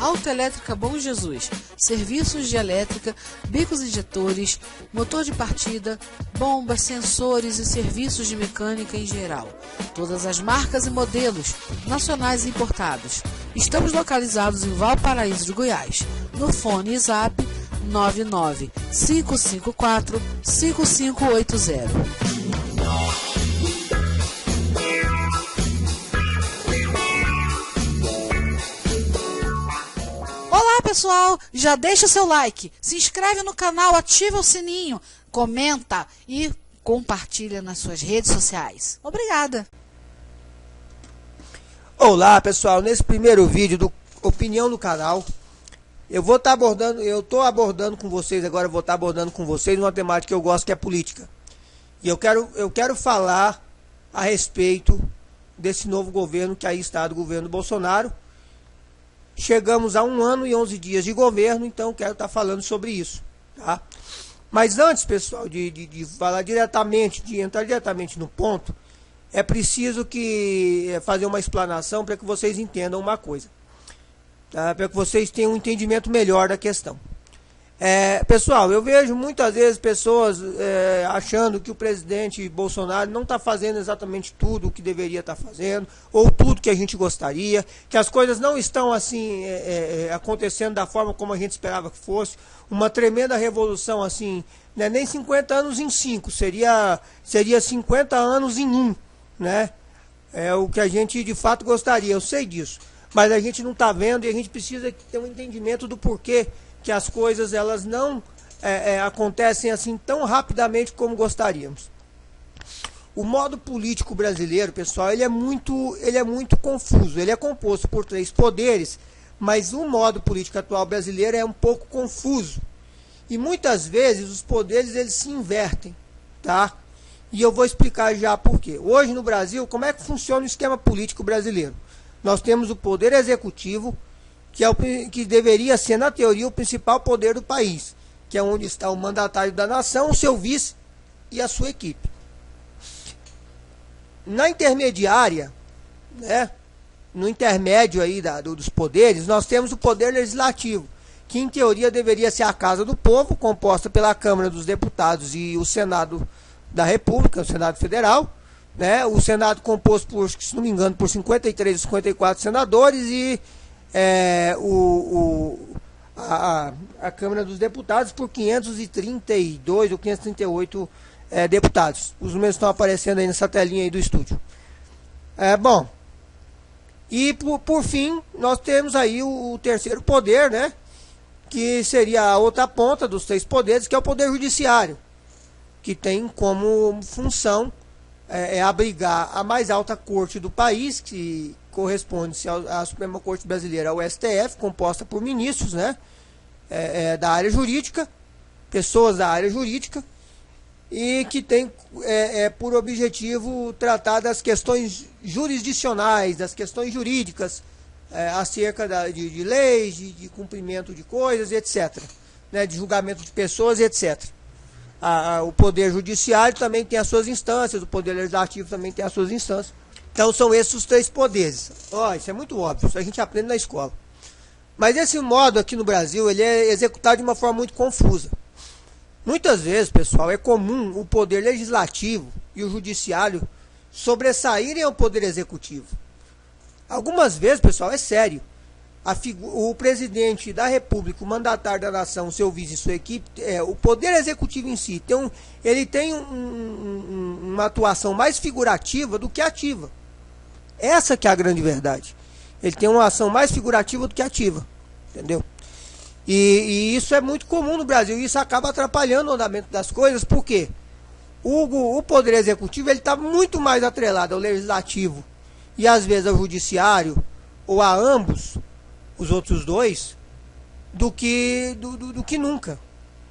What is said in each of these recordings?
Autoelétrica Bom Jesus, serviços de elétrica, bicos injetores, motor de partida, bombas, sensores e serviços de mecânica em geral. Todas as marcas e modelos, nacionais e importados. Estamos localizados em Valparaíso de Goiás, no fone e zap 99-554-5580. Olá pessoal, já deixa o seu like, se inscreve no canal, ativa o sininho, comenta e compartilha nas suas redes sociais. Obrigada! Olá pessoal, nesse primeiro vídeo do Opinião no Canal, eu vou estar abordando, vou estar abordando com vocês uma temática que eu gosto, que é política. E eu quero falar a respeito desse novo governo que aí está, do governo Bolsonaro. Chegamos a 1 ano e 11 dias de governo, então quero estar falando sobre isso, tá? Mas antes, pessoal, de falar diretamente, de entrar diretamente no ponto, é preciso fazer uma explanação para que vocês entendam uma coisa, tá? Para que vocês tenham um entendimento melhor da questão. Pessoal, eu vejo muitas vezes pessoas achando que o presidente Bolsonaro não está fazendo exatamente tudo o que deveria estar fazendo, ou tudo que a gente gostaria, que as coisas não estão assim acontecendo da forma como a gente esperava que fosse, uma tremenda revolução assim, né? Nem 50 anos em 5, seria 50 anos em 1, né? É o que a gente de fato gostaria, eu sei disso, mas a gente não está vendo e a gente precisa ter um entendimento do porquê que as coisas elas não acontecem assim tão rapidamente como gostaríamos. O modo político brasileiro, pessoal, ele é muito confuso. Ele é composto por 3 poderes, mas o modo político atual brasileiro é um pouco confuso. E muitas vezes os poderes eles se invertem, tá? E eu vou explicar já por quê. Hoje no Brasil, como é que funciona o esquema político brasileiro? Nós temos o poder executivo, que deveria ser, na teoria, o principal poder do país, que é onde está o mandatário da nação, o seu vice e a sua equipe. Na intermediária, né, no intermédio aí dos poderes, nós temos o poder legislativo, que em teoria deveria ser a Casa do Povo, composta pela Câmara dos Deputados e o Senado da República, o Senado Federal, né, o Senado composto por, se não me engano, por 53 ou 54 senadores e a Câmara dos Deputados por 532 ou 538 deputados. Os números estão aparecendo aí nessa telinha aí do estúdio. Bom, e por fim, nós temos aí o terceiro poder, né? Que seria a outra ponta dos 3 poderes, que é o Poder Judiciário, que tem como função abrigar a mais alta corte do país, que corresponde-se à Suprema Corte Brasileira, ao STF, composta por ministros, né, da área jurídica, pessoas da área jurídica, e que tem por objetivo tratar das questões jurisdicionais, das questões jurídicas, acerca de leis, de cumprimento de coisas, etc., né, de julgamento de pessoas, etc. O Poder Judiciário também tem as suas instâncias, o Poder Legislativo também tem as suas instâncias. Então são esses os 3 poderes. Isso é muito óbvio, isso a gente aprende na escola. Mas esse modo aqui no Brasil, ele é executado de uma forma muito confusa. Muitas vezes, pessoal, é comum o Poder Legislativo e o Judiciário sobressaírem ao Poder Executivo. Algumas vezes, pessoal, é sério. O presidente da República, o mandatário da nação, o seu vice e sua equipe, o Poder Executivo em si, ele tem uma atuação mais figurativa do que ativa. Essa que é a grande verdade. Ele tem uma ação mais figurativa do que ativa, entendeu? E isso é muito comum no Brasil, e isso acaba atrapalhando o andamento das coisas, porque o Poder Executivo ele está muito mais atrelado ao Legislativo e às vezes ao Judiciário, ou a ambos, os outros 2, do que nunca.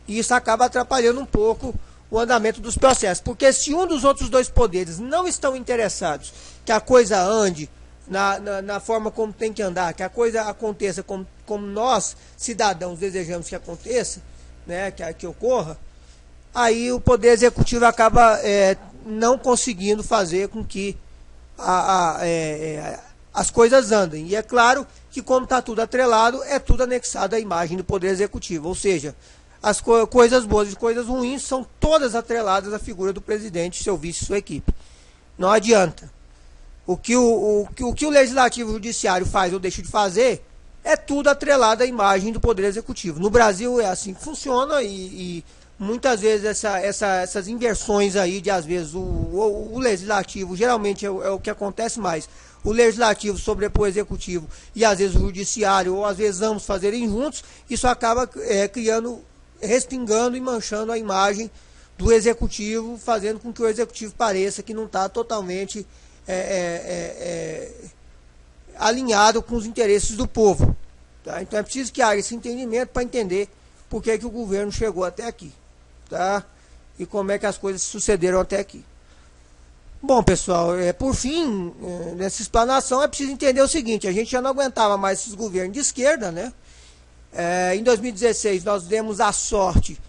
E isso acaba atrapalhando um pouco o andamento dos processos, porque se um dos outros 2 poderes não estão interessados que a coisa ande na forma como tem que andar, que a coisa aconteça como nós, cidadãos, desejamos que aconteça, né, que ocorra, aí o Poder Executivo acaba não conseguindo fazer com que as coisas andem. E é claro que como está tudo atrelado, é tudo anexado à imagem do Poder Executivo. Ou seja, as coisas boas e coisas ruins são todas atreladas à figura do presidente, seu vice e sua equipe. Não adianta. O que o Legislativo e o Judiciário faz ou deixa de fazer é tudo atrelado à imagem do Poder Executivo. No Brasil é assim que funciona e muitas vezes essas inversões aí de, às vezes, o Legislativo, geralmente é o que acontece mais, o Legislativo sobrepor o Executivo e às vezes o Judiciário, ou às vezes ambos fazerem juntos, isso acaba criando, respingando e manchando a imagem do Executivo, fazendo com que o Executivo pareça que não está totalmente alinhado com os interesses do povo. Tá? Então é preciso que haja esse entendimento para entender por que o governo chegou até aqui. Tá? E como é que as coisas sucederam até aqui. Bom, pessoal, por fim, nessa explanação é preciso entender o seguinte: a gente já não aguentava mais esses governos de esquerda, né? Em 2016 nós demos a sorte.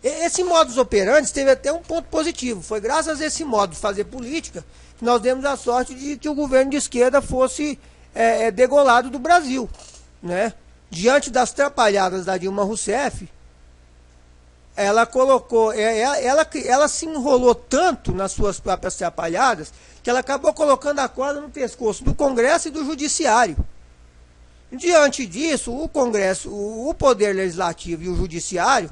Esse modus operandi teve até um ponto positivo. Foi graças a esse modo de fazer política que nós demos a sorte de que o governo de esquerda fosse degolado do Brasil, né? Diante das trapalhadas da Dilma Rousseff, ela colocou, ela se enrolou tanto nas suas próprias trapalhadas que ela acabou colocando a corda no pescoço do Congresso e do Judiciário. Diante disso, o Congresso, o Poder Legislativo e o Judiciário,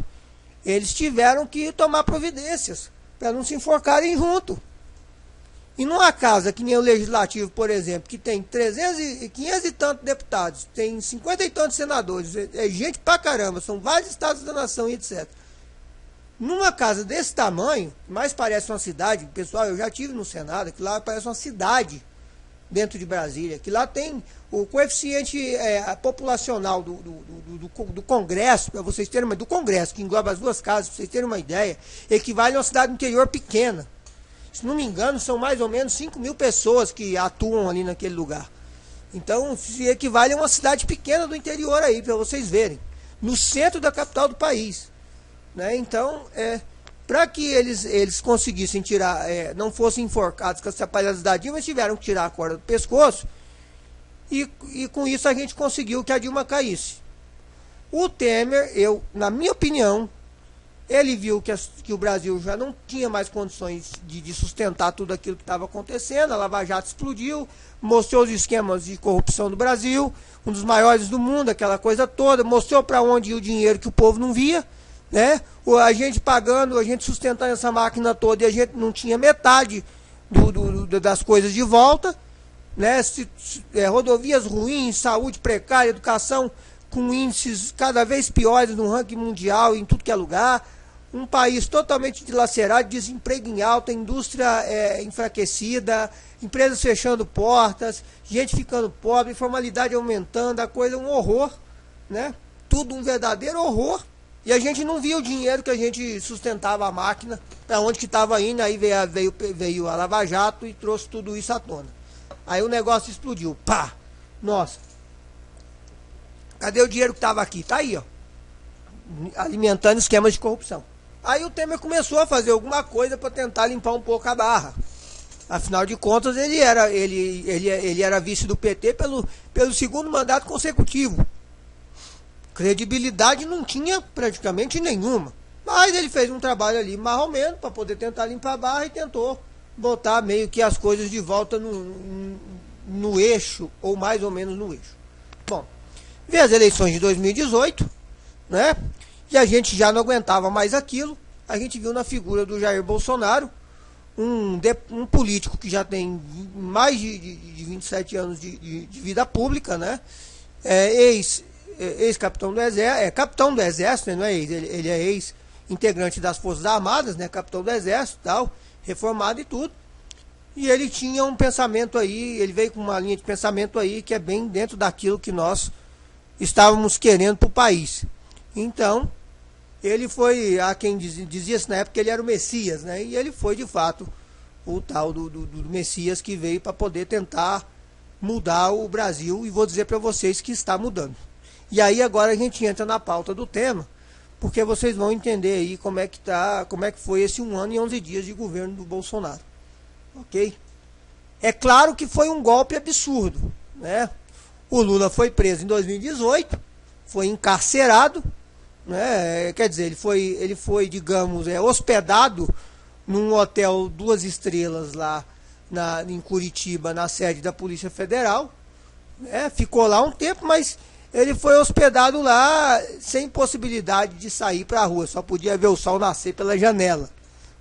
eles tiveram que tomar providências para não se enforcarem junto. E numa casa que nem o Legislativo, por exemplo, que tem 500 e tantos deputados, tem 50 e tantos senadores, é gente pra caramba, são vários estados da nação e etc. Numa casa desse tamanho, mais parece uma cidade, pessoal, eu já estive no Senado, que lá parece uma cidade dentro de Brasília, que lá tem o coeficiente populacional do Congresso, para vocês terem uma ideia, do Congresso, que engloba as duas casas, para vocês terem uma ideia, equivale a uma cidade interior pequena. Se não me engano, são mais ou menos 5.000 pessoas que atuam ali naquele lugar. Então, se equivale a uma cidade pequena do interior aí, para vocês verem, no centro da capital do país. Né? Então, para que eles conseguissem tirar, não fossem enforcados com as trapalhadas da Dilma, eles tiveram que tirar a corda do pescoço e com isso a gente conseguiu que a Dilma caísse. O Temer, na minha opinião, ele viu que o Brasil já não tinha mais condições de sustentar tudo aquilo que estava acontecendo, a Lava Jato explodiu, mostrou os esquemas de corrupção do Brasil, um dos maiores do mundo, aquela coisa toda, mostrou para onde ia o dinheiro que o povo não via, né? A gente pagando, a gente sustentando essa máquina toda e a gente não tinha metade das coisas de volta, né? Rodovias ruins, saúde precária, educação com índices cada vez piores no ranking mundial em tudo que é lugar, um país totalmente dilacerado, desemprego em alta, indústria enfraquecida, empresas fechando portas, gente ficando pobre, informalidade aumentando, a coisa é um horror, né? Tudo um verdadeiro horror. E a gente não via o dinheiro que a gente sustentava a máquina, para onde que estava indo, aí veio a Lava Jato e trouxe tudo isso à tona. Aí o negócio explodiu, pá! Nossa! Cadê o dinheiro que estava aqui? Tá aí, ó. Alimentando esquemas de corrupção. Aí o Temer começou a fazer alguma coisa para tentar limpar um pouco a barra. Afinal de contas, ele era vice do PT pelo segundo mandato consecutivo. Credibilidade não tinha praticamente nenhuma. Mas ele fez um trabalho ali mais ou menos para poder tentar limpar a barra e tentou botar meio que as coisas de volta no eixo, ou mais ou menos no eixo. Bom, veio as eleições de 2018, né? E a gente já não aguentava mais aquilo. A gente viu na figura do Jair Bolsonaro, um político que já tem mais de 27 anos de vida pública, né? Ex-capitão do Exército, capitão do Exército, né? Não é ex, ele é ex-integrante das Forças Armadas, né? Capitão do Exército, tal, reformado e tudo. E ele tinha um pensamento aí, ele veio com uma linha de pensamento aí que é bem dentro daquilo que nós estávamos querendo para o país. Então, ele foi, a quem dizia-se na época que ele era o Messias, né? E ele foi de fato o tal do Messias que veio para poder tentar mudar o Brasil, e vou dizer para vocês que está mudando. E aí agora a gente entra na pauta do tema, porque vocês vão entender aí como é que foi esse 1 ano e 11 dias de governo do Bolsonaro. Ok? É claro que foi um golpe absurdo, né? O Lula foi preso em 2018, foi encarcerado, né? Quer dizer, ele foi, digamos, hospedado num hotel 2 estrelas lá em Curitiba, na sede da Polícia Federal. Ficou lá um tempo, mas ele foi hospedado lá sem possibilidade de sair para a rua, só podia ver o sol nascer pela janela,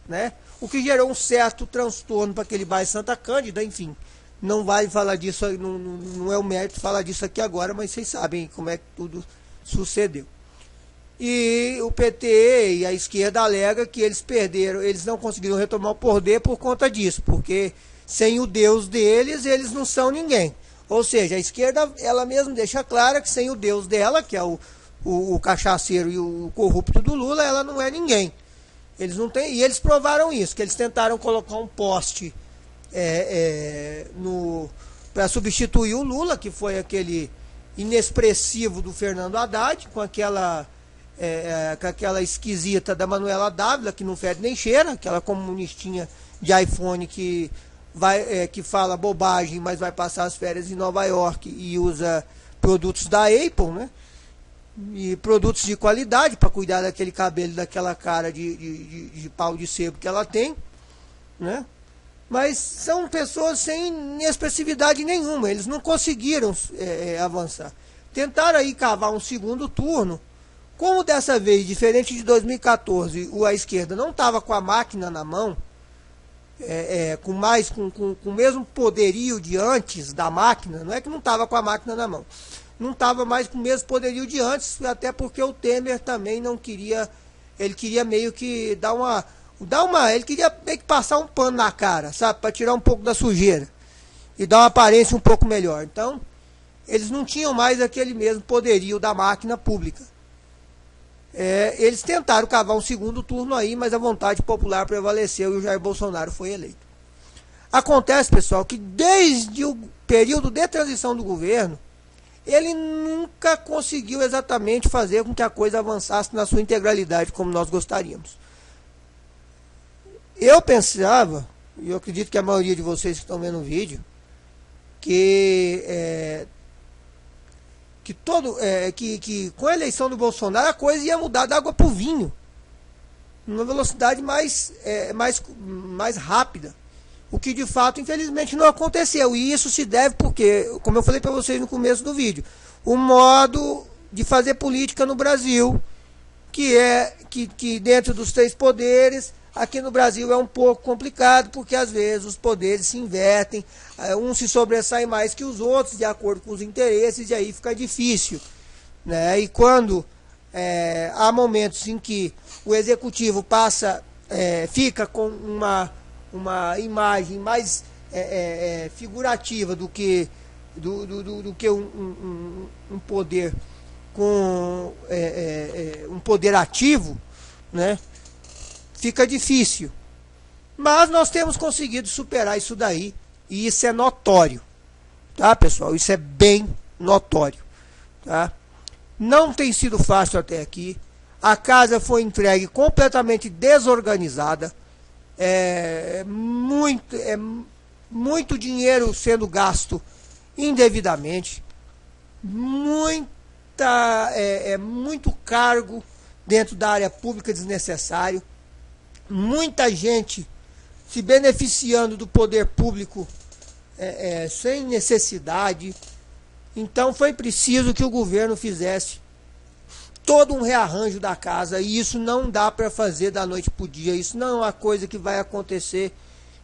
né? O que gerou um certo transtorno para aquele bairro Santa Cândida, enfim. Não vai falar disso, não é o mérito falar disso aqui agora, mas vocês sabem como é que tudo sucedeu. E o PT e a esquerda alega que eles perderam, eles não conseguiram retomar o poder por conta disso, porque sem o Deus deles, eles não são ninguém. Ou seja, a esquerda, ela mesma deixa clara que sem o Deus dela, que é o cachaceiro e o corrupto do Lula, ela não é ninguém. Eles não têm, e eles provaram isso, que eles tentaram colocar um poste para substituir o Lula, que foi aquele inexpressivo do Fernando Haddad, com aquela esquisita da Manuela Dávila, que não fede nem cheira, aquela comunistinha de iPhone que fala bobagem, mas vai passar as férias em Nova York e usa produtos da Apple, né? E produtos de qualidade para cuidar daquele cabelo, daquela cara de pau de sebo que ela tem, né? Mas são pessoas sem expressividade nenhuma, eles não conseguiram avançar. Tentaram aí cavar um segundo turno, como dessa vez, diferente de 2014, a esquerda não estava com a máquina na mão, com o mesmo poderio de antes da máquina, não é que não estava com a máquina na mão, não estava mais com o mesmo poderio de antes, até porque o Temer também não queria, ele queria meio que ele queria meio que passar um pano na cara, sabe, para tirar um pouco da sujeira e dar uma aparência um pouco melhor. Então, eles não tinham mais aquele mesmo poderio da máquina pública. Eles tentaram cavar um segundo turno aí, mas a vontade popular prevaleceu e o Jair Bolsonaro foi eleito. Acontece, pessoal, que desde o período de transição do governo, ele nunca conseguiu exatamente fazer com que a coisa avançasse na sua integralidade como nós gostaríamos. Eu pensava, e eu acredito que a maioria de vocês que estão vendo o vídeo, que com a eleição do Bolsonaro a coisa ia mudar da água para o vinho, numa velocidade mais rápida, o que de fato infelizmente não aconteceu, e isso se deve porque, como eu falei para vocês no começo do vídeo, o modo de fazer política no Brasil, que dentro dos 3 poderes, aqui no Brasil é um pouco complicado, porque às vezes os poderes se invertem, uns se sobressaem mais que os outros, de acordo com os interesses, e aí fica difícil, né? E quando há momentos em que o executivo fica com uma imagem mais figurativa do que um poder com um poder ativo, né? Fica difícil, mas nós temos conseguido superar isso daí, e isso é notório, tá, pessoal? Isso é bem notório, tá? Não tem sido fácil até aqui, a casa foi entregue completamente desorganizada, muito dinheiro sendo gasto indevidamente, muito cargo dentro da área pública desnecessário, muita gente se beneficiando do poder público sem necessidade. Então foi preciso que o governo fizesse todo um rearranjo da casa, e isso não dá para fazer da noite para o dia, isso não é uma coisa que vai acontecer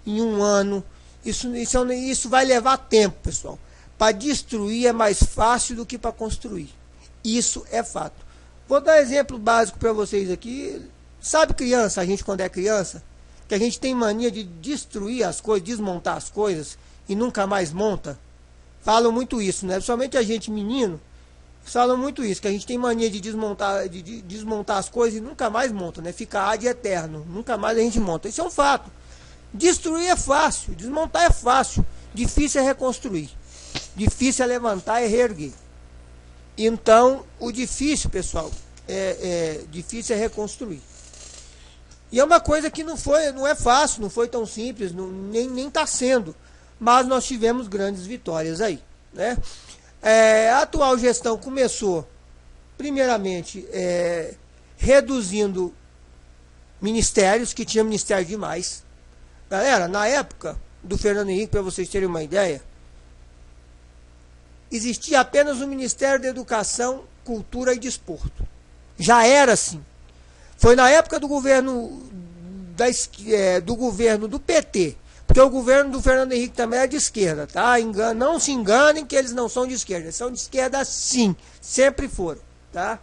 em um ano, isso vai levar tempo, pessoal. Para destruir é mais fácil do que para construir, isso é fato. Vou dar exemplo básico para vocês aqui. Sabe criança, a gente quando é criança, que a gente tem mania de destruir as coisas, desmontar as coisas e nunca mais monta? Falam muito isso, né? Principalmente a gente menino, falam muito isso, que a gente tem mania de desmontar as coisas e nunca mais monta, né? Fica ad eterno, nunca mais a gente monta. Isso é um fato. Destruir é fácil, desmontar é fácil, difícil é reconstruir, difícil é levantar e reerguer. Então, o difícil, pessoal, difícil é reconstruir. E é uma coisa que não é fácil, não foi tão simples, nem está sendo. Mas nós tivemos grandes vitórias aí, né? A atual gestão começou, primeiramente, reduzindo ministérios, que tinha ministério demais. Galera, na época do Fernando Henrique, para vocês terem uma ideia, existia apenas o Ministério da Educação, Cultura e Desporto. Já era assim. Foi na época do governo do PT, porque o governo do Fernando Henrique também é de esquerda, tá? Não se enganem que eles não são de esquerda, eles são de esquerda sim, sempre foram, tá?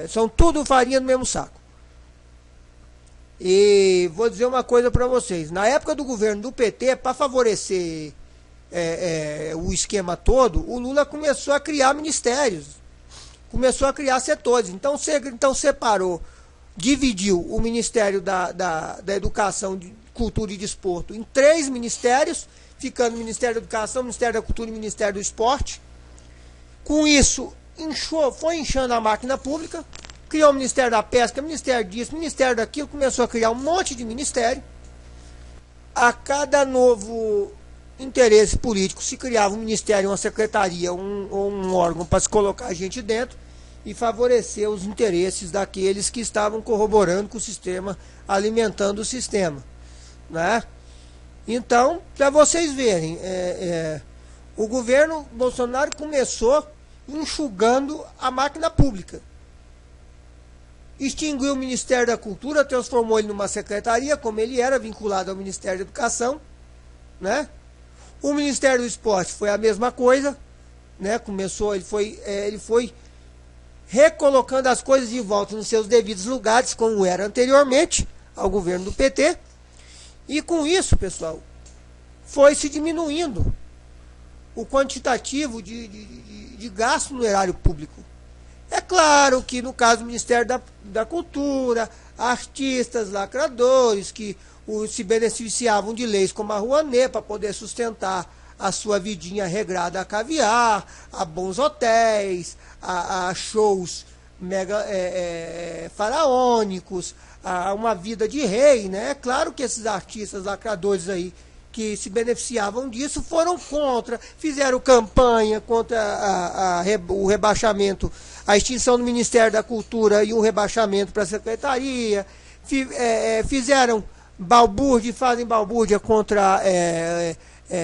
São tudo farinha do mesmo saco. E vou dizer uma coisa para vocês, na época do governo do PT, para favorecer o esquema todo, o Lula começou a criar ministérios, começou a criar setores, então separou, dividiu o Ministério da Educação, Cultura e Desporto em 3 ministérios, ficando o Ministério da Educação, Ministério da Cultura e Ministério do Esporte. Com isso, foi inchando a máquina pública, criou o Ministério da Pesca, Ministério disso, Ministério daquilo, começou a criar um monte de ministério. A cada novo interesse político se criava um ministério, uma secretaria, ou um órgão para se colocar a gente dentro e favorecer os interesses daqueles que estavam corroborando com o sistema, alimentando o sistema, né? Então, para vocês verem, o governo Bolsonaro começou enxugando a máquina pública. Extinguiu o Ministério da Cultura, transformou ele numa secretaria, como ele era, vinculado ao Ministério da Educação, né? O Ministério do Esporte foi a mesma coisa, né? Ele foi recolocando as coisas de volta nos seus devidos lugares, como era anteriormente ao governo do PT. E com isso, pessoal, foi se diminuindo o quantitativo de gasto no erário público. É claro que no caso do Ministério da Cultura, artistas, lacradores que se beneficiavam de leis como a Rouanet para poder sustentar a sua vidinha regrada a caviar, a bons hotéis, a shows mega faraônicos, a uma vida de rei, né? É claro que esses artistas lacradores aí que se beneficiavam disso foram contra, fizeram campanha contra o rebaixamento, a extinção do Ministério da Cultura e um rebaixamento para a secretaria, fizeram fazem balbúrdia contra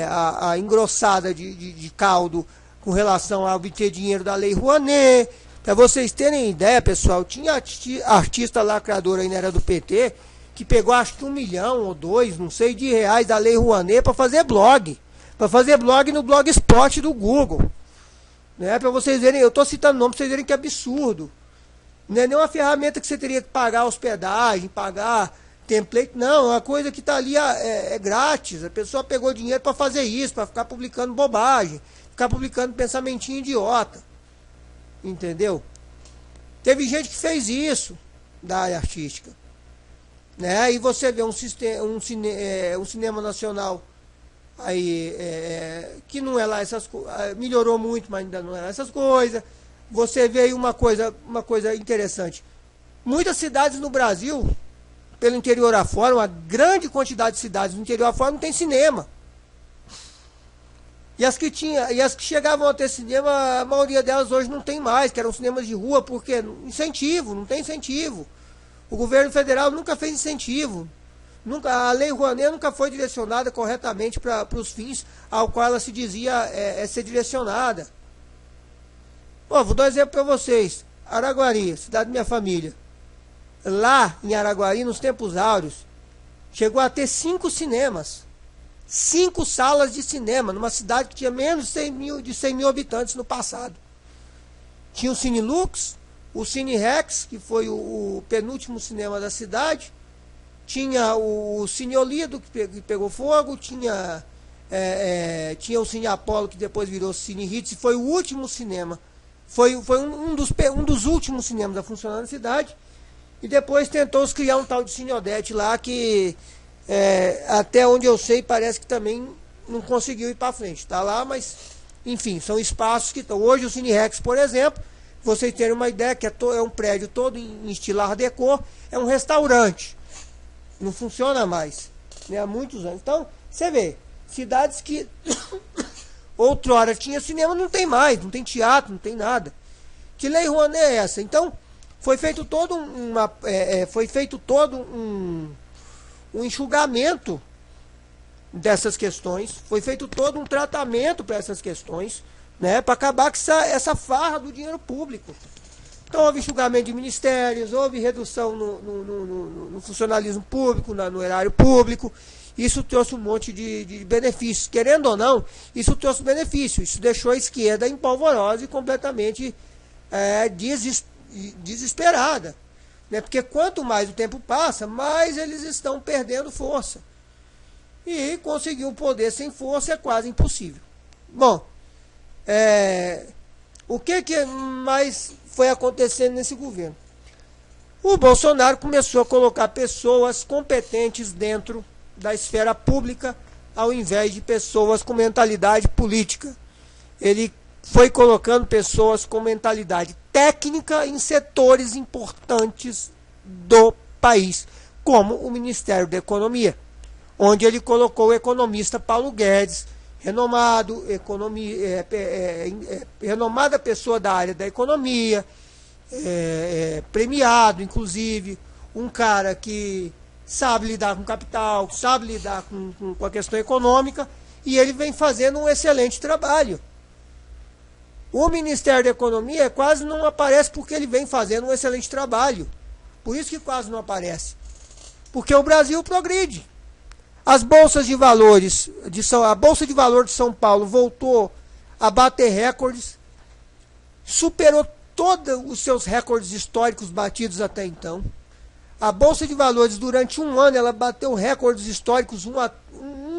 a engrossada de caldo com relação a obter dinheiro da Lei Rouanet. Para vocês terem ideia, pessoal, tinha artista lacrador aí na era do PT que pegou acho que 1 milhão ou 2, não sei, de reais da Lei Rouanet para fazer blog. Para fazer blog no Blogspot do Google. Né? Para vocês verem, eu estou citando nome para vocês verem que absurdo. Não é nem uma ferramenta que você teria que pagar hospedagem, pagar template, não, é uma coisa que está ali grátis. A pessoa pegou dinheiro para fazer isso, para ficar publicando bobagem, ficar publicando pensamentinho idiota. Entendeu? Teve gente que fez isso da área artística. Né? E você vê um cinema nacional aí, que não é lá essas coisas, melhorou muito, mas ainda não é lá essas coisas. Você vê aí uma coisa interessante. Muitas cidades no Brasil, pelo interior afora, uma grande quantidade de cidades no interior afora não tem cinema. E as que chegavam a ter cinema, a maioria delas hoje não tem mais, que eram cinemas de rua, porque não tem incentivo. O governo federal nunca fez incentivo. A Lei Rouanet nunca foi direcionada corretamente para os fins ao qual ela se dizia ser direcionada. Vou dar um exemplo para vocês. Araguari, cidade da minha família. Lá em Araguari, nos tempos áureos, chegou a ter 5 cinemas. 5 salas de cinema, numa cidade que tinha menos de 100 mil habitantes no passado. Tinha o Cine Lux, o Cine Rex, que foi o penúltimo cinema da cidade. Tinha o Cine Olido, que pegou fogo. Tinha o Cine Apollo, que depois virou Cine Hits, e foi o último cinema. Foi um dos últimos cinemas a funcionar na cidade. E depois tentou criar um tal de Cine Odete lá, que até onde eu sei parece que também não conseguiu ir para frente. Está lá, mas enfim, são espaços que estão. Hoje o Cine Rex, por exemplo, vocês terem uma ideia, que é um prédio todo em estilo Art Deco, é um restaurante. Não funciona mais, né, há muitos anos. Então, você vê, cidades que Outrora tinha cinema, não tem mais, não tem teatro, não tem nada. Que lei Rouanet é essa? Então, foi feito todo um enxugamento dessas questões, foi feito todo um tratamento para essas questões, né, para acabar com essa farra do dinheiro público. Então houve enxugamento de ministérios, houve redução no funcionalismo público, no erário público. Isso trouxe um monte de benefícios. Querendo ou não, isso trouxe benefícios. Isso deixou a esquerda empolvorosa e completamente desesperada. Né? Porque quanto mais o tempo passa, mais eles estão perdendo força. E conseguir um poder sem força é quase impossível. Bom, o que mais foi acontecendo nesse governo? O Bolsonaro começou a colocar pessoas competentes dentro da esfera pública, ao invés de pessoas com mentalidade política. Ele foi colocando pessoas com mentalidade técnica em setores importantes do país, como o Ministério da Economia, onde ele colocou o economista Paulo Guedes, renomada pessoa da área da economia, premiado, inclusive, um cara que sabe lidar com capital, sabe lidar com a questão econômica, e ele vem fazendo um excelente trabalho. O Ministério da Economia quase não aparece porque ele vem fazendo um excelente trabalho. Por isso que quase não aparece. Porque o Brasil progride. As bolsas de valores, a Bolsa de Valores de São Paulo voltou a bater recordes, superou todos os seus recordes históricos batidos até então. A Bolsa de Valores, durante um ano, ela bateu recordes históricos, um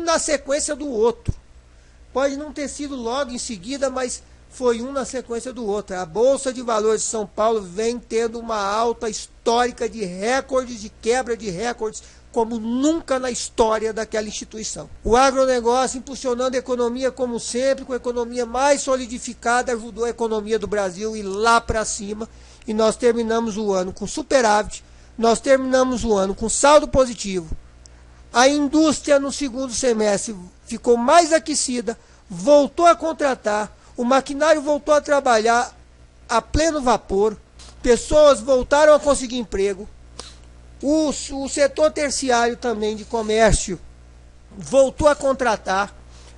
na sequência do outro. Pode não ter sido logo em seguida, mas foi um na sequência do outro. A Bolsa de Valores de São Paulo vem tendo uma alta histórica de recordes, de quebra de recordes, como nunca na história daquela instituição. O agronegócio impulsionando a economia como sempre, com a economia mais solidificada, ajudou a economia do Brasil ir lá para cima, e nós terminamos o ano com superávit, nós terminamos o ano com saldo positivo. A indústria no segundo semestre ficou mais aquecida, voltou a contratar, o maquinário voltou a trabalhar a pleno vapor, pessoas voltaram a conseguir emprego. O setor terciário também de comércio voltou a contratar,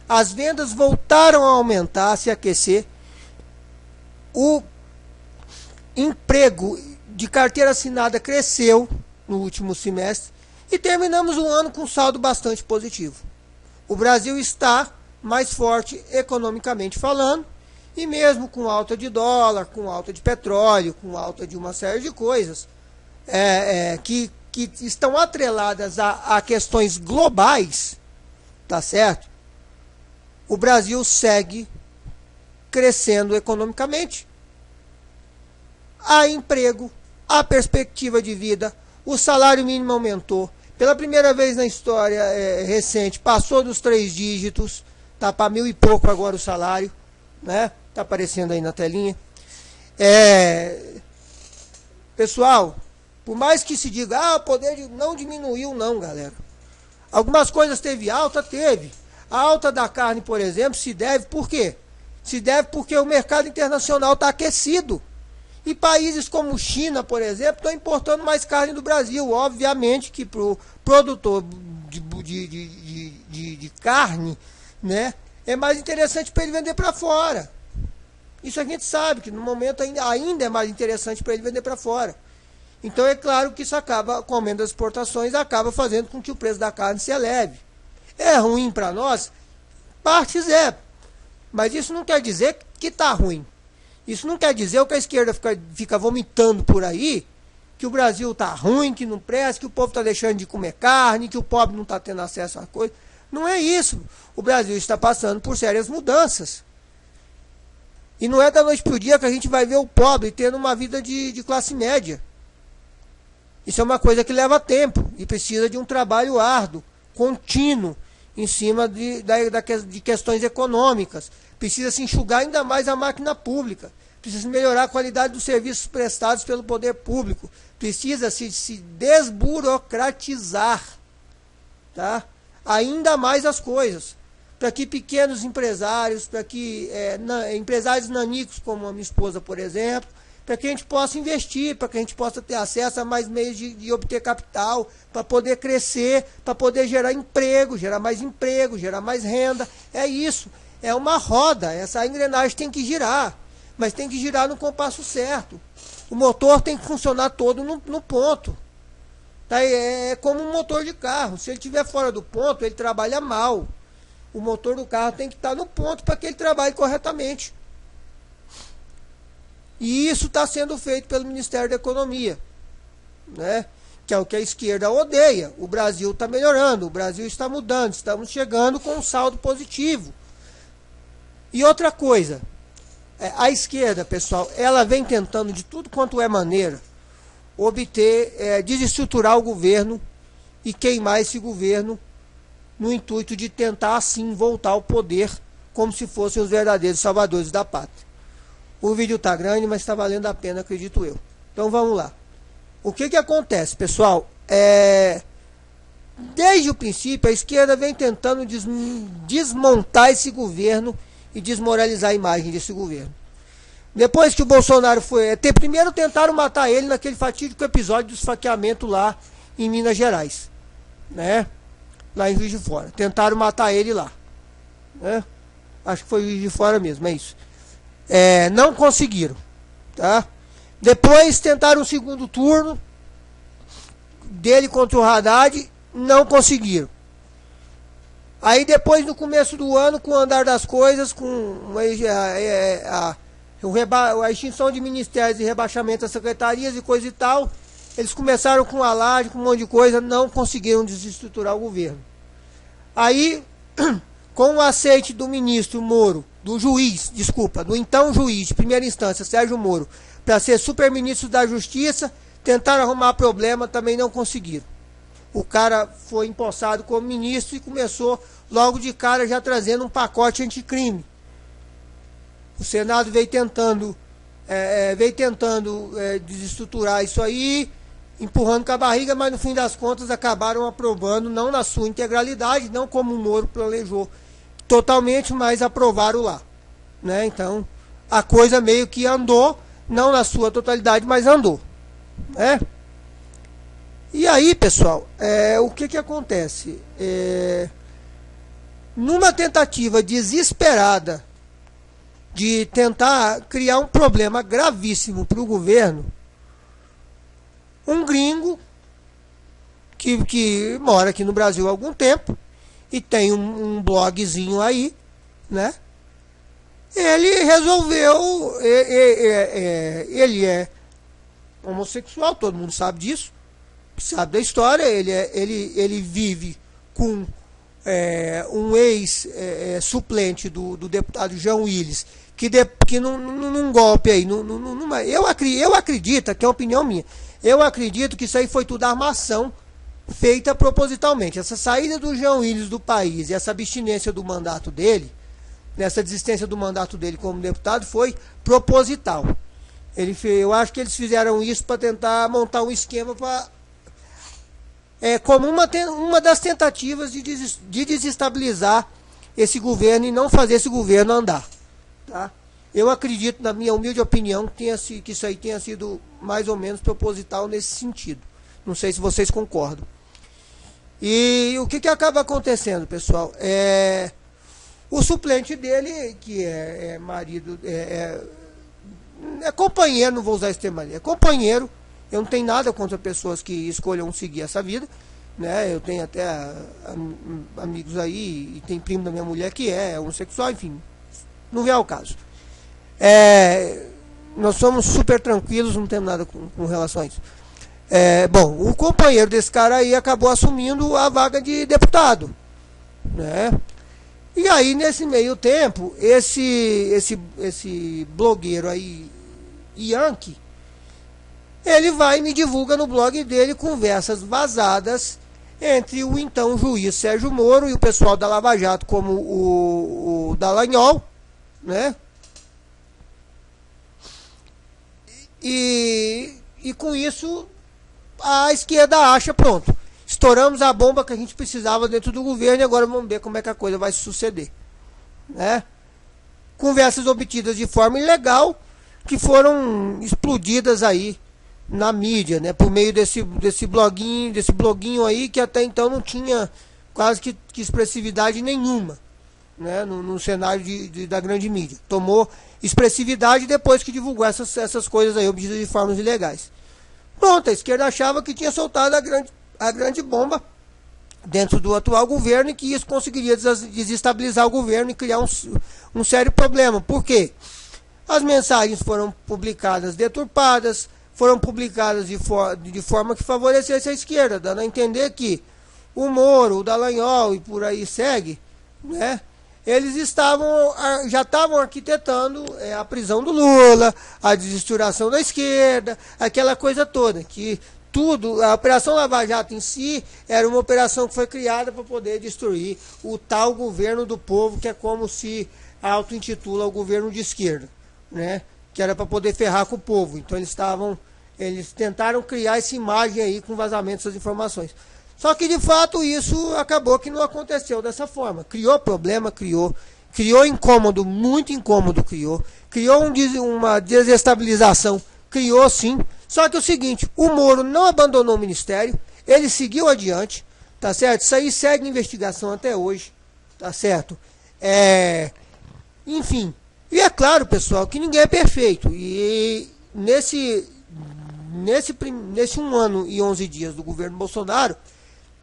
as vendas voltaram a aumentar, a se aquecer, o emprego de carteira assinada cresceu no último semestre e terminamos o ano com saldo bastante positivo. O Brasil está mais forte economicamente falando, e mesmo com alta de dólar, com alta de petróleo, com alta de uma série de coisas, que estão atreladas a questões globais, tá certo? O Brasil segue crescendo economicamente. Há emprego, há perspectiva de vida, o salário mínimo aumentou. Pela primeira vez na história recente, passou dos 3 dígitos, tá para 1.000 e pouco agora o salário, né? Tá aparecendo aí na telinha. Pessoal, por mais que se diga, o poder não diminuiu, não, galera. Algumas coisas teve alta, teve. A alta da carne, por exemplo, se deve por quê? Se deve porque o mercado internacional está aquecido. E países como China, por exemplo, estão importando mais carne do Brasil. Obviamente que para o produtor de carne, né, é mais interessante para ele vender para fora. Isso a gente sabe, que no momento ainda é mais interessante para ele vender para fora. Então é claro que isso acaba, com o aumento das exportações, acaba fazendo com que o preço da carne se eleve. É ruim para nós? Partes é. Mas isso não quer dizer que está ruim. Isso não quer dizer o que a esquerda fica vomitando por aí, que o Brasil está ruim, que não presta, que o povo está deixando de comer carne, que o pobre não está tendo acesso a coisa. Não é isso. O Brasil está passando por sérias mudanças. E não é da noite para o dia que a gente vai ver o pobre tendo uma vida de classe média. Isso é uma coisa que leva tempo e precisa de um trabalho árduo, contínuo, em cima de questões econômicas. Precisa se enxugar ainda mais a máquina pública. Precisa melhorar a qualidade dos serviços prestados pelo poder público. Precisa se desburocratizar, tá? Ainda mais as coisas. para que pequenos empresários, para que empresários nanicos, como a minha esposa, por exemplo, para que a gente possa investir, para que a gente possa ter acesso a mais meios de obter capital, para poder crescer, para poder gerar emprego, gerar mais renda. É isso, é uma roda, essa engrenagem tem que girar, mas tem que girar no compasso certo. O motor tem que funcionar todo no ponto. Tá? É como um motor de carro, se ele estiver fora do ponto, ele trabalha mal. O motor do carro tem que estar no ponto para que ele trabalhe corretamente. E isso está sendo feito pelo Ministério da Economia, né? Que é o que a esquerda odeia. O Brasil está melhorando, o Brasil está mudando, estamos chegando com um saldo positivo. E outra coisa, a esquerda, pessoal, ela vem tentando de tudo quanto é maneira obter, desestruturar o governo e queimar esse governo no intuito de tentar assim voltar ao poder como se fossem os verdadeiros salvadores da pátria. O vídeo está grande, mas está valendo a pena, acredito eu. Então vamos lá. O que acontece, pessoal? Desde o princípio, a esquerda vem tentando desmontar esse governo e desmoralizar a imagem desse governo. Depois que o Bolsonaro foi... primeiro tentaram matar ele naquele fatídico episódio do esfaqueamento lá em Minas Gerais, né? Lá em Juiz de Fora. Tentaram matar ele lá, né? Acho que foi Juiz de Fora mesmo, é isso. Não conseguiram, tá? Depois tentaram um segundo turno dele contra o Haddad, não conseguiram. Aí depois, no começo do ano, com o andar das coisas, com a extinção de ministérios e rebaixamento das secretarias e coisa e tal, eles começaram com a laje, com um monte de coisa, não conseguiram desestruturar o governo. Aí, com o aceite do ministro Moro, do então juiz de primeira instância, Sérgio Moro, para ser superministro da Justiça, tentaram arrumar problema, também não conseguiram. O cara foi empossado como ministro e começou logo de cara já trazendo um pacote anticrime. O Senado veio tentando desestruturar isso aí, empurrando com a barriga, mas no fim das contas acabaram aprovando, não na sua integralidade, não como o Moro planejou totalmente, mas aprovaram lá, né? Então a coisa meio que andou, não na sua totalidade, mas andou, né? E aí, pessoal, o que acontece? Numa tentativa desesperada de tentar criar um problema gravíssimo para o governo, um gringo que mora aqui no Brasil há algum tempo e tem um blogzinho aí, né? Ele resolveu, ele é homossexual, todo mundo sabe disso, sabe da história. Ele vive com um ex-suplente do deputado João Willis, que num golpe aí, eu acredito, que é uma opinião minha, eu acredito que isso aí foi tudo armação feita propositalmente. Essa saída do João Willis do país e essa abstinência do mandato dele, nessa desistência do mandato dele como deputado, foi proposital. Eu acho que eles fizeram isso para tentar montar um esquema para... como uma das tentativas de desestabilizar esse governo e não fazer esse governo andar, tá? Eu acredito, na minha humilde opinião, que isso aí tenha sido mais ou menos proposital nesse sentido. Não sei se vocês concordam. E o que acaba acontecendo, pessoal? O suplente dele, que é marido, é companheiro, não vou usar esse termo ali, é companheiro. Eu não tenho nada contra pessoas que escolham seguir essa vida, né? Eu tenho até amigos aí, e tem primo da minha mulher que é homossexual, enfim, não vem ao caso. Nós somos super tranquilos, não temos nada com relação a isso. Bom, o companheiro desse cara aí acabou assumindo a vaga de deputado, né? E aí, nesse meio tempo, esse blogueiro aí, Yankee, ele vai e me divulga no blog dele conversas vazadas entre o então juiz Sérgio Moro e o pessoal da Lava Jato, como o Dallagnol, né? E com isso a esquerda acha, pronto, estouramos a bomba que a gente precisava dentro do governo e agora vamos ver como é que a coisa vai se suceder, né? Conversas obtidas de forma ilegal que foram explodidas aí na mídia, né? Por meio desse bloguinho aí que até então não tinha quase que expressividade nenhuma, né? No cenário da grande mídia. Tomou expressividade depois que divulgou essas coisas aí obtidas de formas ilegais. Pronto, a esquerda achava que tinha soltado a grande bomba dentro do atual governo e que isso conseguiria desestabilizar o governo e criar um sério problema. Por quê? As mensagens foram publicadas deturpadas, foram publicadas de forma que favorecesse a esquerda, dando a entender que o Moro, o Dallagnol e por aí segue, né? Eles já estavam arquitetando a prisão do Lula, a desestruturação da esquerda, aquela coisa toda, que tudo, a Operação Lava Jato em si era uma operação que foi criada para poder destruir o tal governo do povo, que é como se auto-intitula o governo de esquerda, né? Que era para poder ferrar com o povo. Então eles tentaram criar essa imagem aí com vazamento dessas informações. Só que de fato isso acabou que não aconteceu dessa forma. Criou problema, criou incômodo, muito incômodo criou uma desestabilização, criou sim. Só que é o seguinte, o Moro não abandonou o ministério, ele seguiu adiante, tá certo? Isso aí segue investigação até hoje, tá certo? Enfim, e é claro, pessoal, que ninguém é perfeito. E nesse 1 ano e 11 dias do governo Bolsonaro,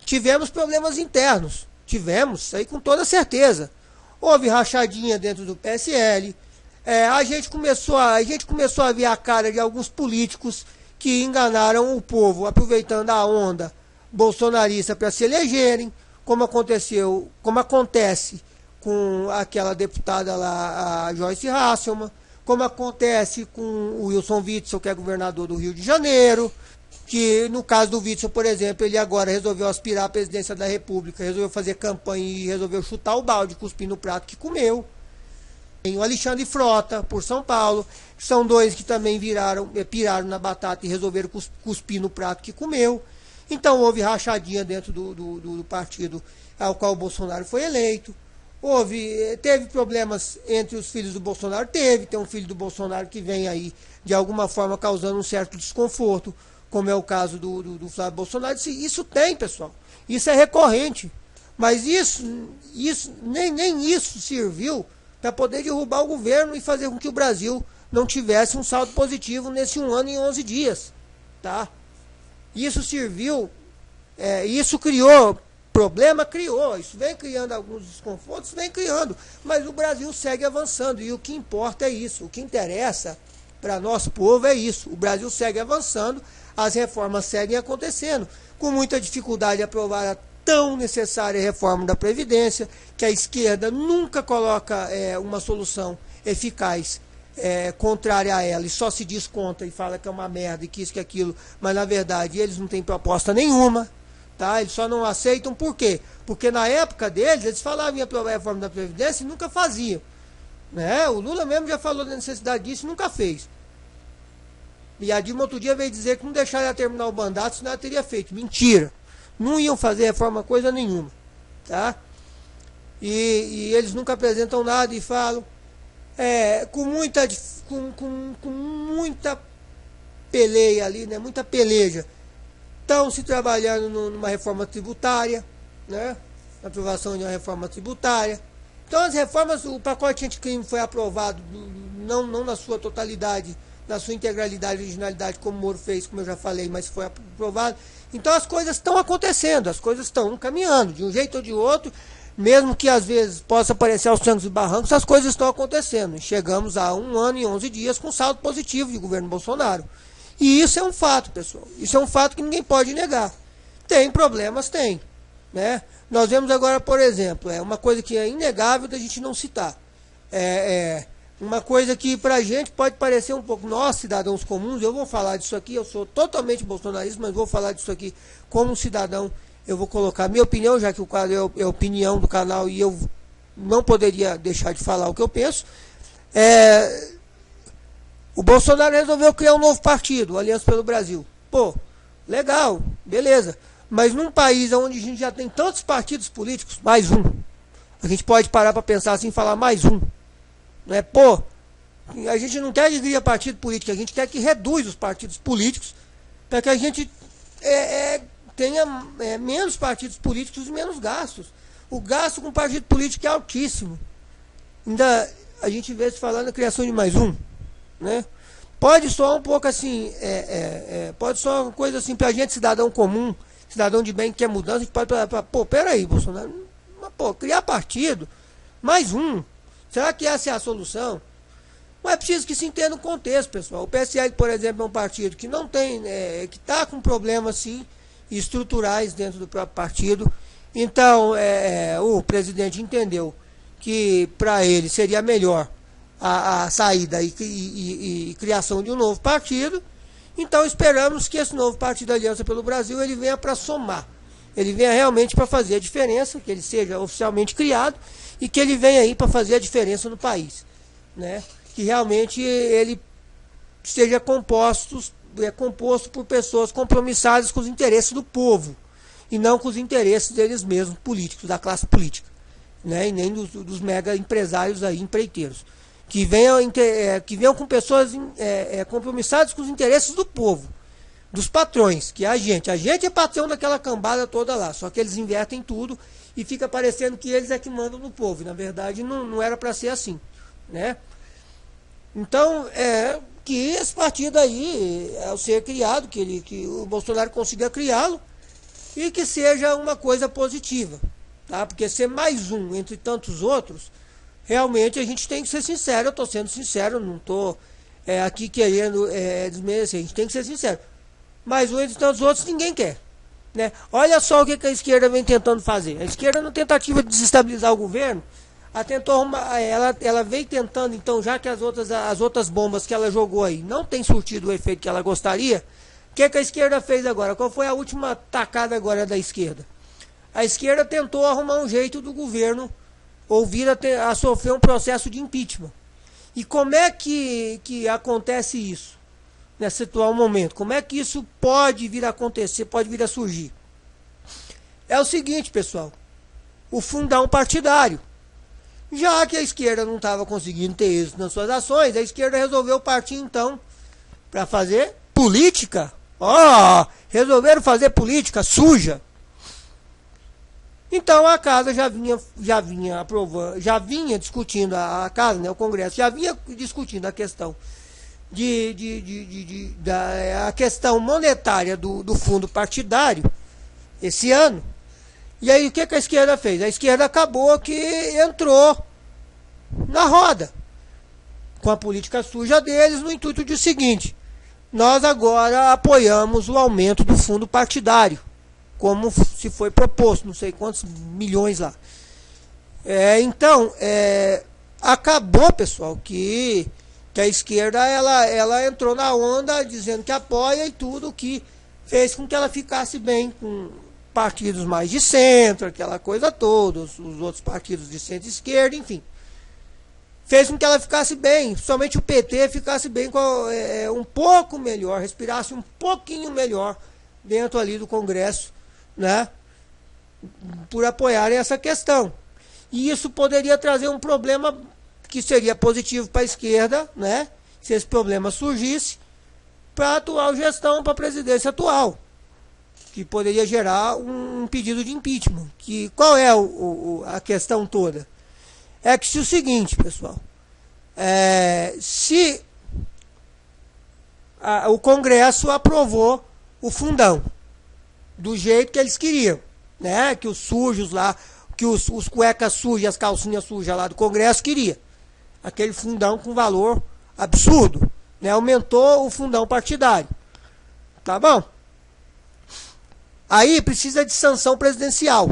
tivemos problemas internos. Tivemos, isso aí com toda certeza. Houve rachadinha dentro do PSL. A gente começou a ver a cara de alguns políticos que enganaram o povo, aproveitando a onda bolsonarista para se elegerem, como acontece com aquela deputada lá, a Joyce Hasselmann, como acontece com o Wilson Witzel, que é governador do Rio de Janeiro, que no caso do Witzel, por exemplo, ele agora resolveu aspirar à presidência da República, resolveu fazer campanha e resolveu chutar o balde, cuspir no prato que comeu. Tem o Alexandre Frota, por São Paulo, que são dois que também piraram na batata e resolveram cuspir no prato que comeu. Então houve rachadinha dentro do partido ao qual o Bolsonaro foi eleito. Teve problemas entre os filhos do Bolsonaro, tem um filho do Bolsonaro que vem aí, de alguma forma, causando um certo desconforto, como é o caso do Flávio Bolsonaro. Isso tem, pessoal, isso é recorrente, mas nem isso serviu para poder derrubar o governo e fazer com que o Brasil não tivesse um saldo positivo nesse 1 ano e 11 dias, tá? Isso serviu, isso criou problema, isso vem criando alguns desconfortos, mas o Brasil segue avançando e o que importa é isso, o que interessa para nosso povo é isso, o Brasil segue avançando, as reformas seguem acontecendo, com muita dificuldade de aprovar a tão necessária reforma da Previdência, que a esquerda nunca coloca uma solução eficaz contrária a ela, e só se diz contra e fala que é uma merda e que isso, que aquilo, mas na verdade eles não têm proposta nenhuma, tá? Eles só não aceitam, por quê? Porque na época deles, eles falavam em aprovar a reforma da Previdência e nunca faziam, né? O Lula mesmo já falou da necessidade disso e nunca fez. E a Dilma outro dia veio dizer que não deixaram ela terminar o mandato, senão ela teria feito. Mentira! Não iam fazer reforma coisa nenhuma, tá? E eles nunca apresentam nada e falam com muita peleia ali, né? Muita peleja. Estão se trabalhando numa reforma tributária, né? Aprovação de uma reforma tributária. Então as reformas, o pacote anticrime foi aprovado, não na sua totalidade, na sua integralidade e originalidade, como o Moro fez, como eu já falei, mas foi aprovado. Então as coisas estão acontecendo, as coisas estão caminhando, de um jeito ou de outro, mesmo que às vezes possa parecer aos trancos e barrancos, as coisas estão acontecendo. E chegamos a 1 ano e 11 dias com saldo positivo de governo Bolsonaro. E isso é um fato, pessoal. Isso é um fato que ninguém pode negar. Tem problemas, tem, né? Nós vemos agora, por exemplo, uma coisa que é inegável da gente não citar. Uma coisa que pra gente pode parecer um pouco, nós cidadãos comuns, eu vou falar disso aqui, eu sou totalmente bolsonarista, mas vou falar disso aqui como um cidadão, eu vou colocar minha opinião, já que o quadro é a opinião do canal e eu não poderia deixar de falar o que eu penso. O Bolsonaro resolveu criar um novo partido, Aliança pelo Brasil. Pô, legal, beleza. Mas num país onde a gente já tem tantos partidos políticos, mais um. A gente pode parar para pensar assim e falar mais um. Né? Pô, a gente não quer que crie partido político, a gente quer que reduz os partidos políticos para que a gente tenha menos partidos políticos e menos gastos. O gasto com partido político é altíssimo. Ainda a gente vê se falando na criação de mais um. Né? Pode soar um pouco assim, pode soar uma coisa assim para a gente, cidadão comum, cidadão de bem que quer mudança, a gente pode falar, pô, peraí, Bolsonaro, mas, pô, criar partido, mais um, será que essa é a solução? Mas é preciso que se entenda o contexto, pessoal. O PSL, por exemplo, é um partido que não tem, que está com problemas, sim, estruturais dentro do próprio partido. Então, o presidente entendeu que para ele seria melhor a saída e criação de um novo partido. Então esperamos que esse novo partido Aliança pelo Brasil ele venha para somar, ele venha realmente para fazer a diferença, que ele seja oficialmente criado e que ele venha aí para fazer a diferença no país, né? Que realmente ele seja composto por pessoas compromissadas com os interesses do povo e não com os interesses deles mesmos, políticos, da classe política, né? E nem dos mega empresários aí, empreiteiros. Que venham com pessoas compromissadas com os interesses do povo, dos patrões, que é a gente. A gente é patrão daquela cambada toda lá, só que eles invertem tudo e fica parecendo que eles é que mandam no povo. E, na verdade, não era para ser assim, né? Então, que esse partido aí, ao ser criado, que o Bolsonaro consiga criá-lo e que seja uma coisa positiva, tá? Porque ser mais um entre tantos outros, realmente a gente tem que ser sincero. Eu estou sendo sincero, não estou aqui querendo desmerecer. A gente tem que ser sincero. Mas um entre tantos outros ninguém quer, né? Olha só o que a esquerda vem tentando fazer. A esquerda, na tentativa de desestabilizar o governo, ela vem tentando, então, já que as outras bombas que ela jogou aí não tem surtido o efeito que ela gostaria, o que a esquerda fez agora? Qual foi a última tacada agora da esquerda? A esquerda tentou arrumar um jeito do governo vir a sofrer um processo de impeachment. E como é que acontece isso nesse atual momento? Como é que isso pode vir a acontecer, pode vir a surgir? É o seguinte, pessoal, o fundão partidário. Já que a esquerda não estava conseguindo ter êxito nas suas ações, a esquerda resolveu partir então para fazer política. Resolveram fazer política suja. Então a casa já vinha aprovando, já vinha discutindo, a casa, né, o Congresso, já vinha discutindo a questão a questão monetária do fundo partidário esse ano. E aí o que a esquerda fez? A esquerda acabou que entrou na roda com a política suja deles, no intuito de seguinte: nós agora apoiamos o aumento do fundo partidário, como se foi proposto, não sei quantos milhões lá. Então, acabou, pessoal, que a esquerda ela entrou na onda dizendo que apoia e tudo, que fez com que ela ficasse bem com partidos mais de centro, aquela coisa toda, os outros partidos de centro-esquerda, enfim. Fez com que ela ficasse bem, somente o PT ficasse bem, um pouco melhor, respirasse um pouquinho melhor dentro ali do Congresso, né, por apoiarem essa questão. E isso poderia trazer um problema que seria positivo para a esquerda, né, se esse problema surgisse, para a atual gestão, para a presidência atual, que poderia gerar um pedido de impeachment. Qual é a questão toda? É que se o seguinte, pessoal, se o Congresso aprovou o fundão do jeito que eles queriam, né? Que os sujos lá, que os cuecas sujas, as calcinhas sujas lá do Congresso queria. Aquele fundão com valor absurdo, né? Aumentou o fundão partidário. Tá bom? Aí precisa de sanção presidencial.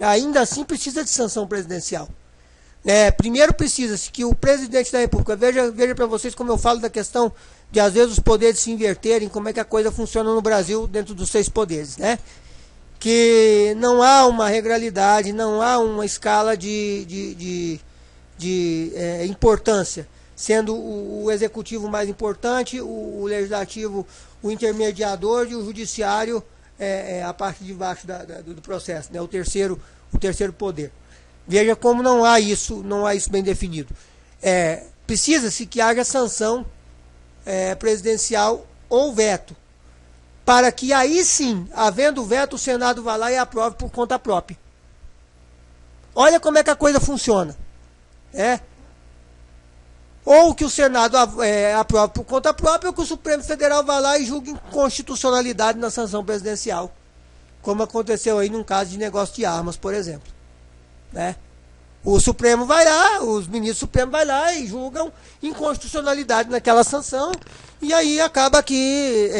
Ainda assim precisa de sanção presidencial. Primeiro precisa-se que o presidente da República, veja para vocês como eu falo da questão de às vezes os poderes se inverterem, como é que a coisa funciona no Brasil dentro dos 6 poderes, né? Que não há uma regralidade, não há uma escala de importância, sendo o executivo mais importante, o legislativo o intermediador e o judiciário a parte de baixo do processo, né? O terceiro poder. Veja como não há isso bem definido. Precisa-se que haja sanção presidencial ou veto, para que aí sim, havendo veto, o Senado vá lá e aprove por conta própria. Olha como é que a coisa funciona. Ou que o Senado aprove por conta própria, ou que o Supremo Federal vá lá e julgue inconstitucionalidade na sanção presidencial, como aconteceu aí num caso de negócio de armas, por exemplo. O Supremo vai lá, os ministros do Supremo vai lá e julgam inconstitucionalidade naquela sanção, e aí acaba que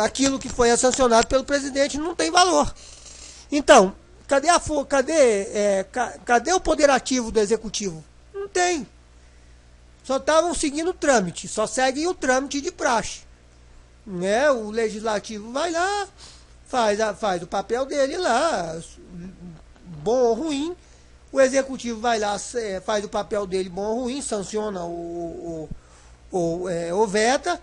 aquilo que foi sancionado pelo presidente não tem valor. Então, cadê o poder ativo do executivo? Não tem. Só estavam seguindo o trâmite, só seguem o trâmite de praxe. O legislativo vai lá, faz o papel dele lá, bom ou ruim. O executivo vai lá, faz o papel dele, bom ou ruim, sanciona ou veta.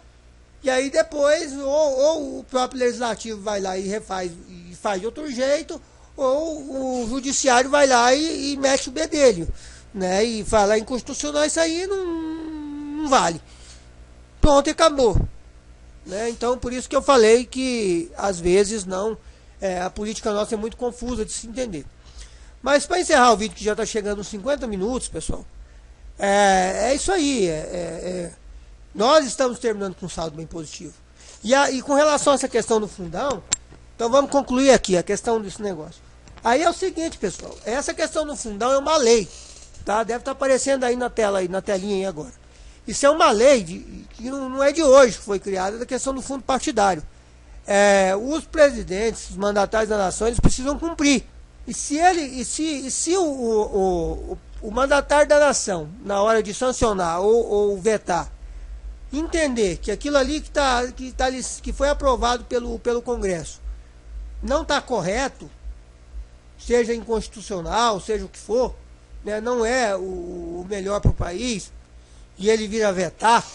E aí depois, ou o próprio legislativo vai lá e refaz e faz de outro jeito, ou o judiciário vai lá e mete o bedelho, e fala inconstitucional, isso aí não vale. Pronto, e acabou. Então, por isso que eu falei que, às vezes, a política nossa é muito confusa de se entender. Mas, para encerrar o vídeo, que já está chegando uns 50 minutos, pessoal, é isso aí. Nós estamos terminando com um saldo bem positivo. E com relação a essa questão do fundão, então vamos concluir aqui a questão desse negócio. Aí é o seguinte, pessoal, essa questão do fundão é uma lei, tá? Deve estar aparecendo aí na tela, na telinha aí agora. Isso é uma lei que não é de hoje que foi criada, da questão do fundo partidário. Os presidentes, os mandatários da nação, eles precisam cumprir. E se o mandatário da nação, na hora de sancionar ou vetar, entender que aquilo ali que foi aprovado pelo Congresso não está correto, seja inconstitucional, seja o que for, não é o melhor para o país, e ele vir a vetar,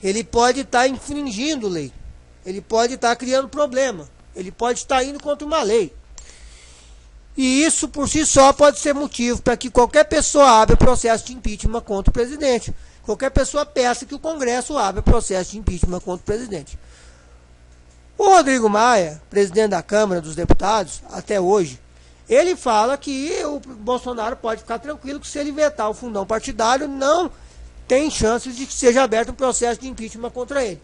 ele pode estar infringindo lei, ele pode estar criando problema, ele pode estar indo contra uma lei. E isso por si só pode ser motivo para que qualquer pessoa abra processo de impeachment contra o presidente. Qualquer pessoa peça que o Congresso abra processo de impeachment contra o presidente. O Rodrigo Maia, presidente da Câmara dos Deputados, até hoje, ele fala que o Bolsonaro pode ficar tranquilo que se ele vetar o fundão partidário, não tem chances de que seja aberto um processo de impeachment contra ele.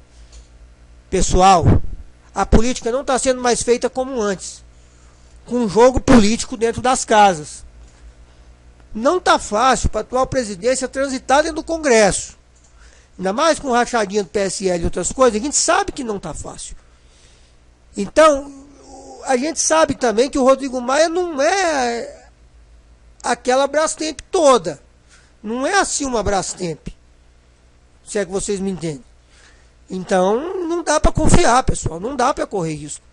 Pessoal, a política não está sendo mais feita como antes, com um jogo político dentro das casas. Não está fácil para a atual presidência transitar dentro do Congresso. Ainda mais com rachadinha do PSL e outras coisas, a gente sabe que não está fácil. Então, a gente sabe também que o Rodrigo Maia não é aquela Brastemp toda. Não é assim uma Brastemp. Se é que vocês me entendem. Então, não dá para confiar, pessoal. Não dá para correr risco.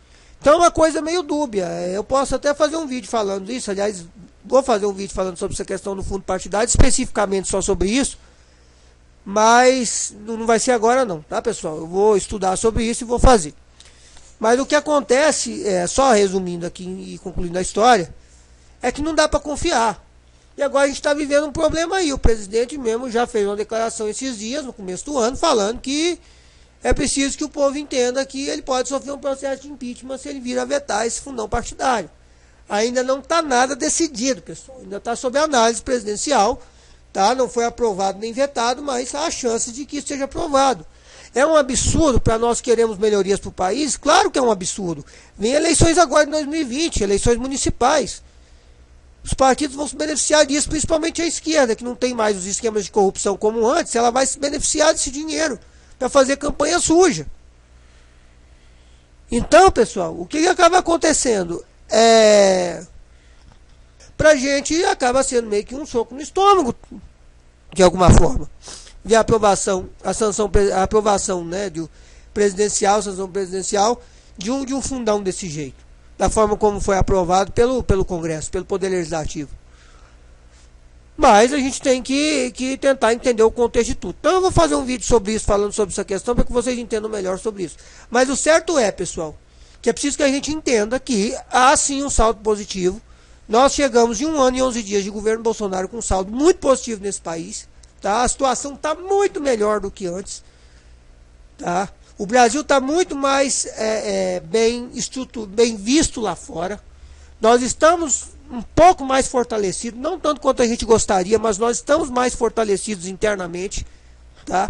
Então, é uma coisa meio dúbia. Eu posso até fazer um vídeo falando isso. Aliás, vou fazer um vídeo falando sobre essa questão do fundo partidário, especificamente só sobre isso. Mas não vai ser agora não, tá, pessoal? Eu vou estudar sobre isso e vou fazer. Mas o que acontece, só resumindo aqui e concluindo a história, é que não dá para confiar. E agora a gente está vivendo um problema aí. O presidente mesmo já fez uma declaração esses dias, no começo do ano, falando que é preciso que o povo entenda que ele pode sofrer um processo de impeachment se ele vir a vetar esse fundão partidário. Ainda não está nada decidido, pessoal. Ainda está sob análise presidencial, tá? Não foi aprovado nem vetado, mas há chances de que isso seja aprovado. É um absurdo para nós que queremos melhorias para o país? Claro que é um absurdo. Vem eleições agora em 2020, eleições municipais. Os partidos vão se beneficiar disso, principalmente a esquerda, que não tem mais os esquemas de corrupção como antes, ela vai se beneficiar desse dinheiro para fazer campanha suja. Então, pessoal, o que acaba acontecendo? Pra gente acaba sendo meio que um soco no estômago, de alguma forma. De aprovação, a aprovação, né, de sanção presidencial de um fundão desse jeito, da forma como foi aprovado pelo Congresso, pelo Poder Legislativo. Mas a gente tem que tentar entender o contexto de tudo. Então eu vou fazer um vídeo sobre isso, falando sobre essa questão, para que vocês entendam melhor sobre isso. Mas o certo é, pessoal, que é preciso que a gente entenda que há sim um saldo positivo. Nós chegamos em 1 ano e 11 dias de governo Bolsonaro com um saldo muito positivo nesse país. Tá? A situação está muito melhor do que antes. Tá? O Brasil está muito mais bem visto lá fora. Nós estamos um pouco mais fortalecidos, não tanto quanto a gente gostaria, mas nós estamos mais fortalecidos internamente. Tá?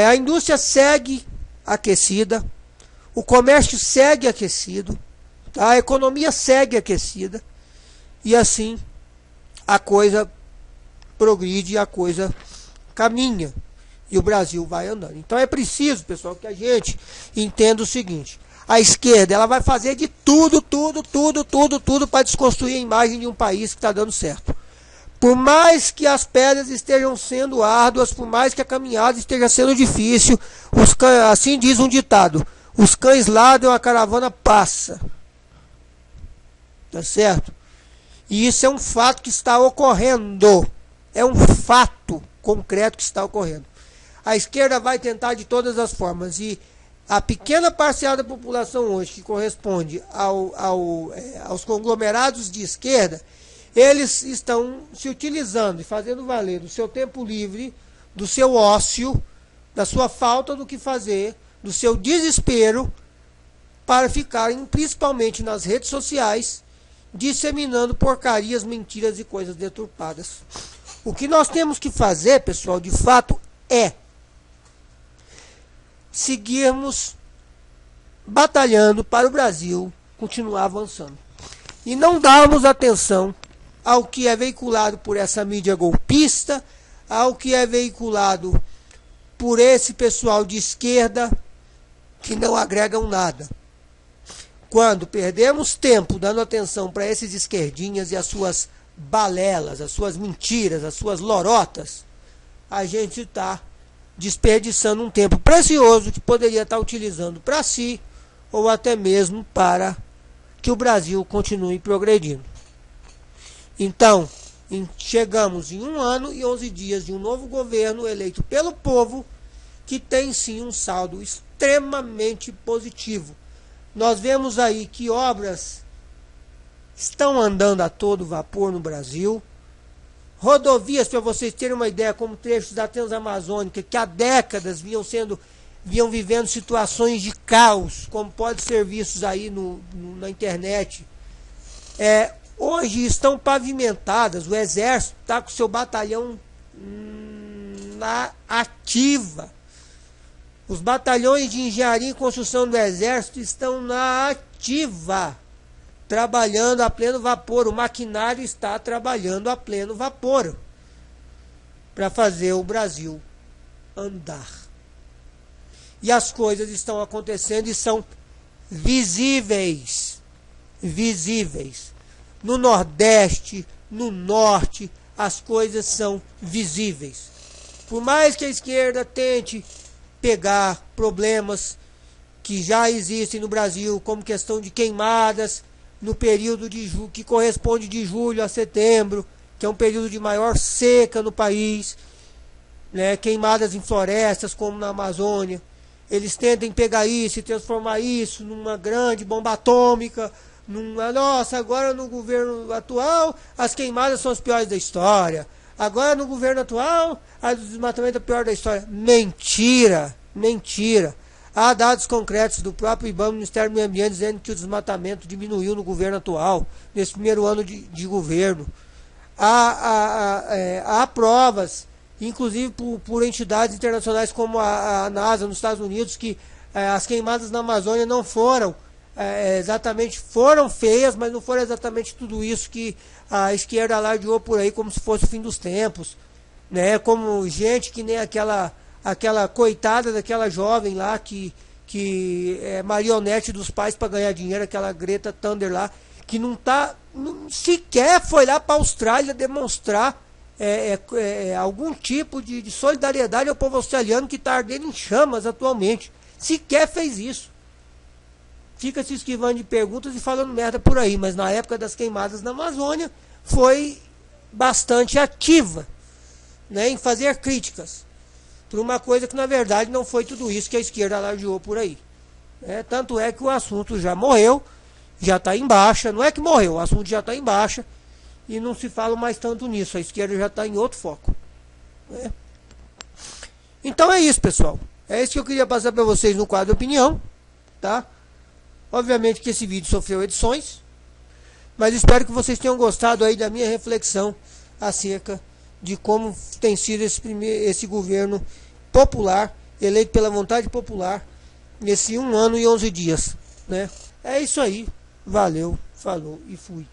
A indústria segue aquecida, o comércio segue aquecido, tá? A economia segue aquecida, e assim a coisa progride, a coisa caminha, e o Brasil vai andando. Então é preciso, pessoal, que a gente entenda o seguinte: a esquerda ela vai fazer de tudo para desconstruir a imagem de um país que está dando certo. Por mais que as pedras estejam sendo árduas, por mais que a caminhada esteja sendo difícil, assim diz um ditado: os cães ladram, a caravana passa. Tá certo? E isso é um fato que está ocorrendo. É um fato concreto que está ocorrendo. A esquerda vai tentar de todas as formas, e a pequena parcela da população hoje, que corresponde aos conglomerados de esquerda, eles estão se utilizando e fazendo valer do seu tempo livre, do seu ócio, da sua falta do que fazer, do seu desespero, para ficarem principalmente nas redes sociais, disseminando porcarias, mentiras e coisas deturpadas. O que nós temos que fazer, pessoal, de fato, é seguirmos batalhando para o Brasil continuar avançando. E não darmos atenção ao que é veiculado por essa mídia golpista, ao que é veiculado por esse pessoal de esquerda que não agregam nada. Quando perdemos tempo dando atenção para esses esquerdinhas e as suas balelas, as suas mentiras, as suas lorotas, a gente está desperdiçando um tempo precioso que poderia estar utilizando para si, ou até mesmo para que o Brasil continue progredindo. Então, chegamos em 1 ano e 11 dias de um novo governo eleito pelo povo, que tem sim um saldo extremamente positivo. Nós vemos aí que obras estão andando a todo vapor no Brasil. Rodovias, para vocês terem uma ideia, como trechos da Transamazônica, que há décadas vinham vivendo situações de caos, como pode ser vistos aí na internet, hoje estão pavimentadas. O Exército está com seu batalhão na ativa. Os batalhões de engenharia e construção do Exército estão na ativa, trabalhando a pleno vapor. O maquinário está trabalhando a pleno vapor para fazer o Brasil andar. E as coisas estão acontecendo e são visíveis. Visíveis. No Nordeste, no Norte, as coisas são visíveis. Por mais que a esquerda tente pegar problemas que já existem no Brasil, como questão de queimadas no período que corresponde de julho a setembro, que é um período de maior seca no país, né? Queimadas em florestas como na Amazônia. Eles tentem pegar isso e transformar isso numa grande bomba atômica. Nossa, agora no governo atual as queimadas são as piores da história. Agora no governo atual a desmatamento é o pior da história. Mentira, mentira. Há dados concretos do próprio IBAMA, Ministério do Meio Ambiente, dizendo que o desmatamento diminuiu no governo atual, nesse primeiro ano de governo. Há provas, inclusive por entidades internacionais como a NASA nos Estados Unidos, que as queimadas na Amazônia não foram foram feias, mas não foram exatamente tudo isso que a esquerda alardeou por aí como se fosse o fim dos tempos, né? Como gente que nem aquela coitada daquela jovem lá que é marionete dos pais para ganhar dinheiro, aquela Greta Thunberg lá, que sequer foi lá para a Austrália demonstrar algum tipo de solidariedade ao povo australiano que está ardendo em chamas atualmente. Sequer fez isso. Fica se esquivando de perguntas e falando merda por aí, mas na época das queimadas na Amazônia foi bastante ativa, né, em fazer críticas por uma coisa que na verdade não foi tudo isso que a esquerda alardeou por aí. Tanto é que o assunto já morreu, já está em baixa, não é que morreu, o assunto já está em baixa e não se fala mais tanto nisso, a esquerda já está em outro foco. Então é isso, pessoal. É isso que eu queria passar para vocês no quadro Opinião, tá? Obviamente que esse vídeo sofreu edições, mas espero que vocês tenham gostado aí da minha reflexão acerca de como tem sido esse governo popular, eleito pela vontade popular, nesse 1 ano e 11 dias, né? É isso aí. Valeu, falou e fui.